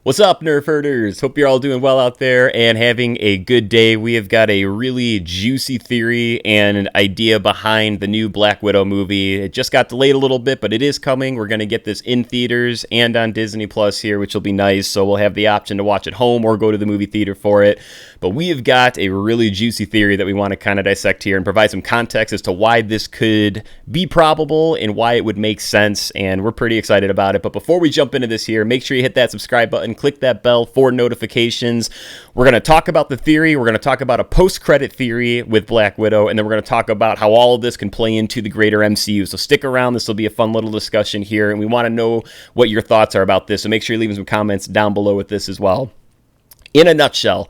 What's up, Nerf Herders? Hope you're all doing well out there and having a good day. We have got a really juicy theory and an idea behind the new Black Widow movie. It just got delayed a little bit, but it is coming. We're going to get this in theaters and on Disney Plus here, which will be nice. So we'll have the option to watch at home or go to the movie theater for it. But we have got a really juicy theory that we want to kind of dissect here and provide some context as to why this could be probable and why it would make sense. And we're pretty excited about it. But before we jump into this here, make sure you hit that subscribe button. Click that bell for notifications. We're going to talk about the theory. We're going to talk about a post-credit theory with Black Widow, and then we're going to talk about how all of this can play into the greater MCU. So stick around. This will be a fun little discussion here, and we want to know what your thoughts are about this. So make sure you're leaving some comments down below with this as well. In a nutshell,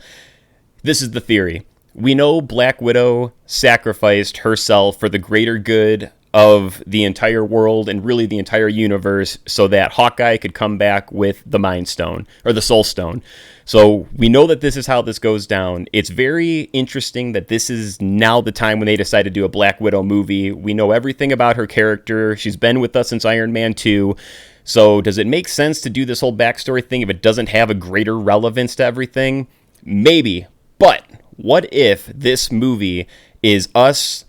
this is the theory. We know Black Widow sacrificed herself for the greater good of the entire world and really the entire universe so that Hawkeye could come back with the Mind Stone or the Soul Stone. So we know that this is how this goes down. It's very interesting that this is now the time when they decide to do a Black Widow movie. We know everything about her character. She's been with us since Iron Man 2. So does it make sense to do this whole backstory thing if it doesn't have a greater relevance to everything? Maybe. But what if this movie is us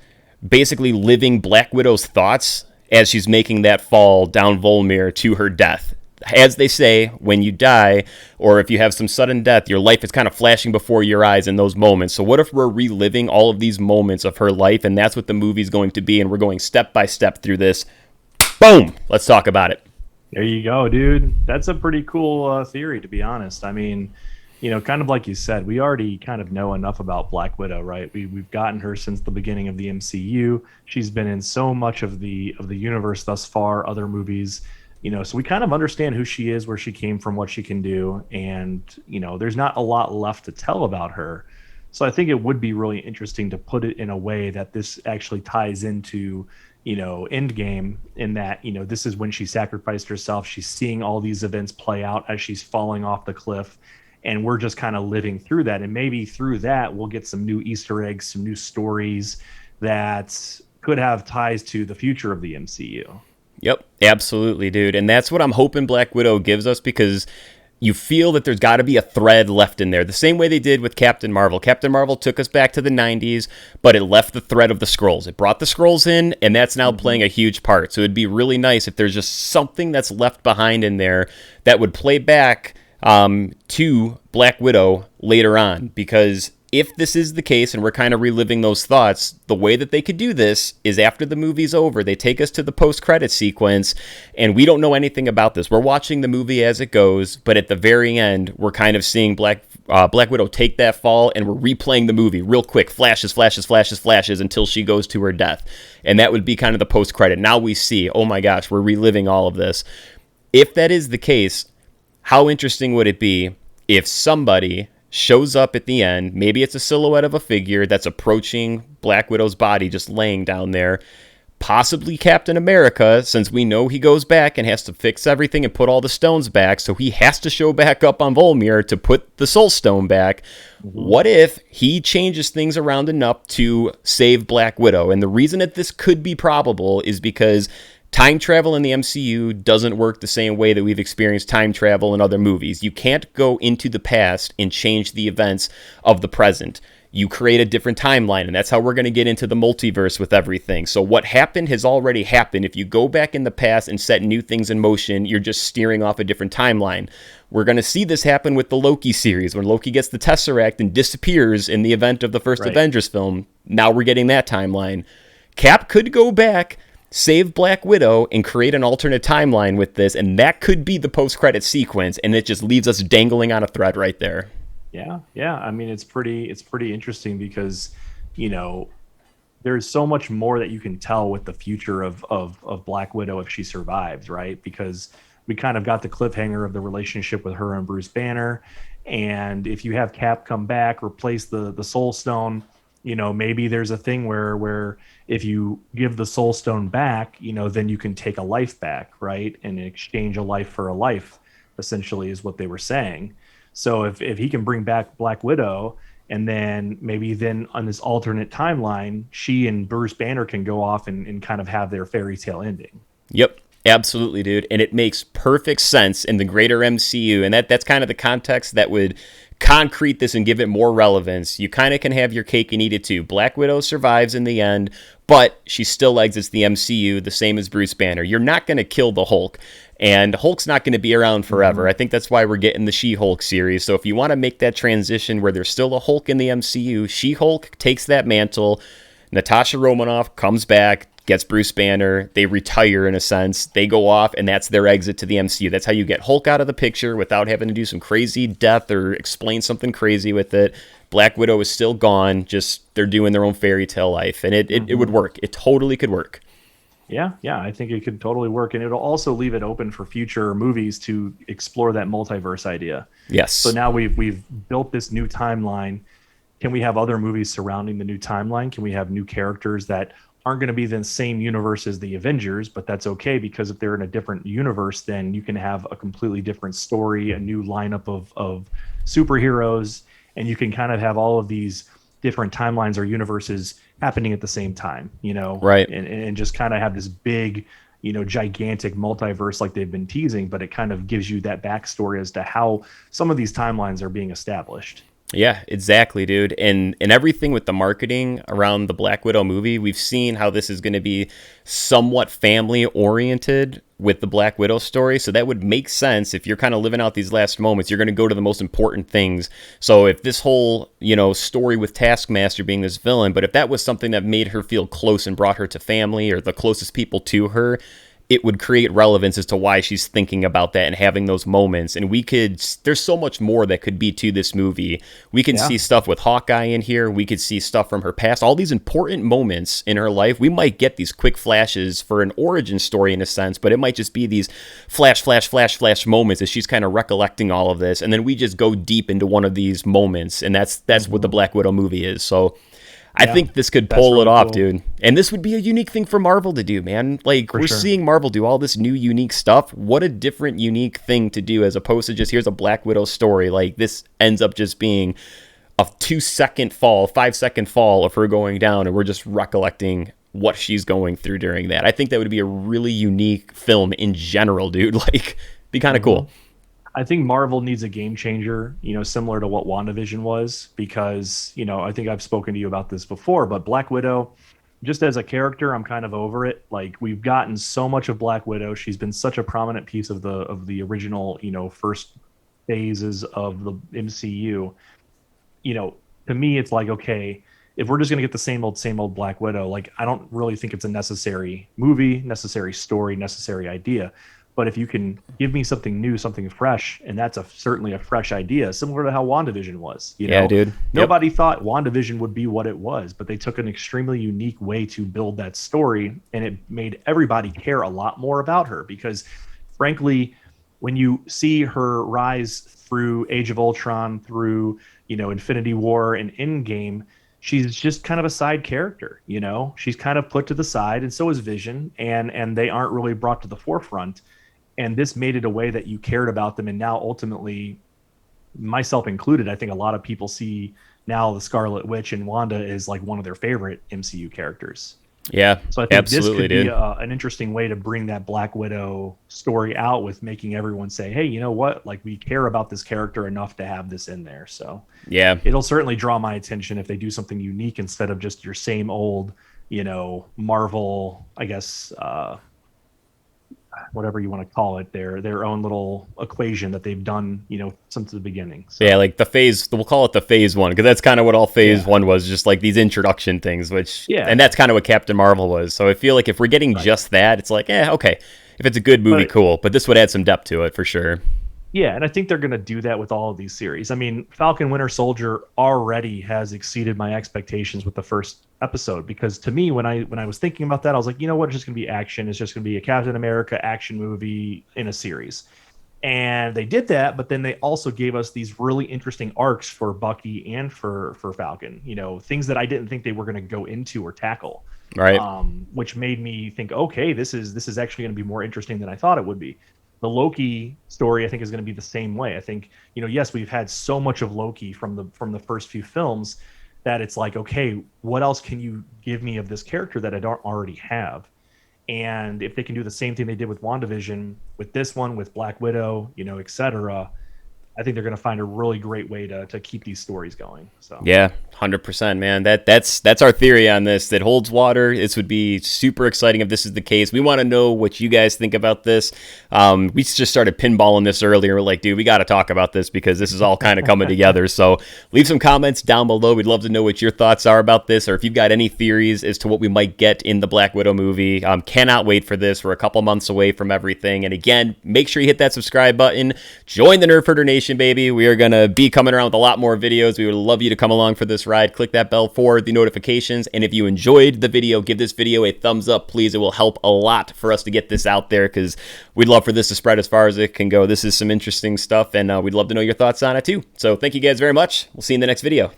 basically living Black Widow's thoughts as she's making that fall down Volmir to her death? As they say, when you die, or if you have some sudden death, your life is kind of flashing before your eyes in those moments. So what if we're reliving all of these moments of her life, and that's what the movie's going to be, and we're going step by step through this? Boom! Let's talk about it. There you go, dude. That's a pretty cool theory, to be honest. I mean, kind of like you said, we already kind of know enough about Black Widow, right? We've gotten her since the beginning of the MCU. She's been in so much of the universe thus far, other movies, so we kind of understand who she is, where she came from, what she can do, and there's not a lot left to tell about her. So I think it would be really interesting to put it in a way that this actually ties into Endgame, in that this is when she sacrificed herself. She's seeing all these events play out as she's falling off the cliff, and we're just kind of living through that. And maybe through that, we'll get some new Easter eggs, some new stories that could have ties to the future of the MCU. Yep, absolutely, dude. And that's what I'm hoping Black Widow gives us, because you feel that there's got to be a thread left in there. The same way they did with Captain Marvel. Captain Marvel took us back to the 90s, but it left the thread of the Skrulls. It brought the Skrulls in, and that's now playing a huge part. So it'd be really nice if there's just something that's left behind in there that would play back to Black Widow later on. Because if this is the case and we're kind of reliving those thoughts, the way that they could do this is after the movie's over, they take us to the post-credit sequence, and we don't know anything about this. We're watching the movie as it goes, but at the very end, we're kind of seeing Black Widow take that fall, and we're replaying the movie real quick, flashes, until she goes to her death. And that would be kind of the post-credit. Now we see, oh my gosh, we're reliving all of this. If that is the case, how interesting would it be if somebody shows up at the end? Maybe it's a silhouette of a figure that's approaching Black Widow's body, just laying down there. Possibly Captain America, since we know he goes back and has to fix everything and put all the stones back, so he has to show back up on Volmir to put the Soul Stone back. What if he changes things around enough to save Black Widow? And the reason that this could be probable is because time travel in the MCU doesn't work the same way that we've experienced time travel in other movies. You can't go into the past and change the events of the present. You create a different timeline, and that's how we're going to get into the multiverse with everything. So what happened has already happened. If you go back in the past and set new things in motion, you're just steering off a different timeline. We're going to see this happen with the Loki series, when Loki gets the Tesseract and disappears in the event of the first Avengers film. Now we're getting that timeline. Cap could go back, save Black Widow, and create an alternate timeline with this, and that could be the post-credit sequence, and it just leaves us dangling on a thread right there. Yeah. I mean, it's pretty interesting because, there's so much more that you can tell with the future of Black Widow if she survives, right? Because we kind of got the cliffhanger of the relationship with her and Bruce Banner, and if you have Cap come back, replace the Soul Stone, maybe there's a thing where if you give the Soul Stone back, then you can take a life back, right? And exchange a life for a life, essentially, is what they were saying. So if he can bring back Black Widow, and then maybe then on this alternate timeline, she and Bruce Banner can go off and kind of have their fairy tale ending. Yep. Absolutely, dude. And it makes perfect sense in the greater MCU. And that's kind of the context that would concrete this and give it more relevance. You kind of can have your cake and eat it too. Black Widow survives in the end, but she still exits the MCU the same as Bruce Banner. You're not going to kill the Hulk. And Hulk's not going to be around forever. I think that's why we're getting the She-Hulk series. So if you want to make that transition where there's still a Hulk in the MCU, She-Hulk takes that mantle. Natasha Romanoff comes back, gets Bruce Banner. They retire in a sense. They go off, and that's their exit to the MCU. That's how you get Hulk out of the picture without having to do some crazy death or explain something crazy with it. Black Widow is still gone. Just they're doing their own fairy tale life, and it would work. It totally could work. Yeah, I think it could totally work, and it'll also leave it open for future movies to explore that multiverse idea. Yes. So now we've built this new timeline. Can we have other movies surrounding the new timeline? Can we have new characters that aren't going to be the same universe as the Avengers, but that's okay, because if they're in a different universe, then you can have a completely different story, a new lineup of superheroes, and you can kind of have all of these different timelines or universes happening at the same time, Right. And just kind of have this big, gigantic multiverse like they've been teasing, but it kind of gives you that backstory as to how some of these timelines are being established. Yeah, exactly, dude. And everything with the marketing around the Black Widow movie, we've seen how this is going to be somewhat family oriented with the Black Widow story. So that would make sense if you're kind of living out these last moments. You're going to go to the most important things. So if this whole, story with Taskmaster being this villain, but if that was something that made her feel close and brought her to family or the closest people to her, it would create relevance as to why she's thinking about that and having those moments. And there's so much more that could be to this movie. We can see stuff with Hawkeye in here. We could see stuff from her past, all these important moments in her life. We might get these quick flashes for an origin story in a sense, but it might just be these flash moments as she's kind of recollecting all of this. And then we just go deep into one of these moments. And that's what the Black Widow movie is. So I think this could pull really it off, cool. dude. And this would be a unique thing for Marvel to do, man. Like, we're seeing Marvel do all this new, unique stuff. What a different, unique thing to do as opposed to just, here's a Black Widow story. Like, this ends up just being a 2-second fall, 5-second fall of her going down, and we're just recollecting what she's going through during that. I think that would be a really unique film in general, dude. Like, be kind of cool. I think Marvel needs a game changer, similar to what WandaVision was, because, I think I've spoken to you about this before, but Black Widow, just as a character, I'm kind of over it. Like, we've gotten so much of Black Widow. She's been such a prominent piece of the original, first phases of the MCU. To me, it's like, okay, if we're just going to get the same old Black Widow, like, I don't really think it's a necessary movie, necessary story, necessary idea. But if you can give me something new, something fresh, and that's certainly a fresh idea, similar to how WandaVision was. Yeah, dude. Nobody thought WandaVision would be what it was, but they took an extremely unique way to build that story, and it made everybody care a lot more about her. Because, frankly, when you see her rise through Age of Ultron, through Infinity War and Endgame, she's just kind of a side character. She's kind of put to the side, and so is Vision, and they aren't really brought to the forefront. And this made it a way that you cared about them. And now ultimately, myself included, I think a lot of people see now the Scarlet Witch and Wanda is like one of their favorite MCU characters. Yeah, So I think absolutely, this could dude. be an interesting way to bring that Black Widow story out, with making everyone say, hey, you know what? Like, we care about this character enough to have this in there. So Yeah. it'll certainly draw my attention if they do something unique instead of just your same old, Marvel, I guess, whatever you want to call it, their own little equation that they've done, since the beginning. So, Yeah, like we'll call it the phase one, because that's kind of what all phase one was, just like these introduction things, and that's kind of what Captain Marvel was. So I feel like if we're getting just that, it's like, okay, if it's a good movie, cool, but this would add some depth to it for sure. Yeah, and I think they're going to do that with all of these series. I mean, Falcon Winter Soldier already has exceeded my expectations with the first episode, because to me, when I was thinking about that, I was like, you know what, it's just going to be action. It's just going to be a Captain America action movie in a series. And they did that, but then they also gave us these really interesting arcs for Bucky and for Falcon, things that I didn't think they were going to go into or tackle. Right. Which made me think, okay, this is actually going to be more interesting than I thought it would be. The Loki story, I think, is going to be the same way. I think, yes, we've had so much of Loki from the first few films that it's like, okay, what else can you give me of this character that I don't already have? And if they can do the same thing they did with WandaVision, with this one, with Black Widow, you know, etc., I think they're going to find a really great way to keep these stories going. So Yeah, 100%, man. That's our theory on this. That holds water. This would be super exciting if this is the case. We want to know what you guys think about this. We just started pinballing this earlier. We're like, dude, we got to talk about this because this is all kind of coming together. So leave some comments down below. We'd love to know what your thoughts are about this, or if you've got any theories as to what we might get in the Black Widow movie. Cannot wait for this. We're a couple months away from everything. And again, make sure you hit that subscribe button. Join the Nerf Herder Nation, baby. We are going to be coming around with a lot more videos. We would love you to come along for this ride. Click that bell for the notifications. And if you enjoyed the video, give this video a thumbs up, please. It will help a lot for us to get this out there, because we'd love for this to spread as far as it can go. This is some interesting stuff, and we'd love to know your thoughts on it too. So thank you guys very much. We'll see you in the next video.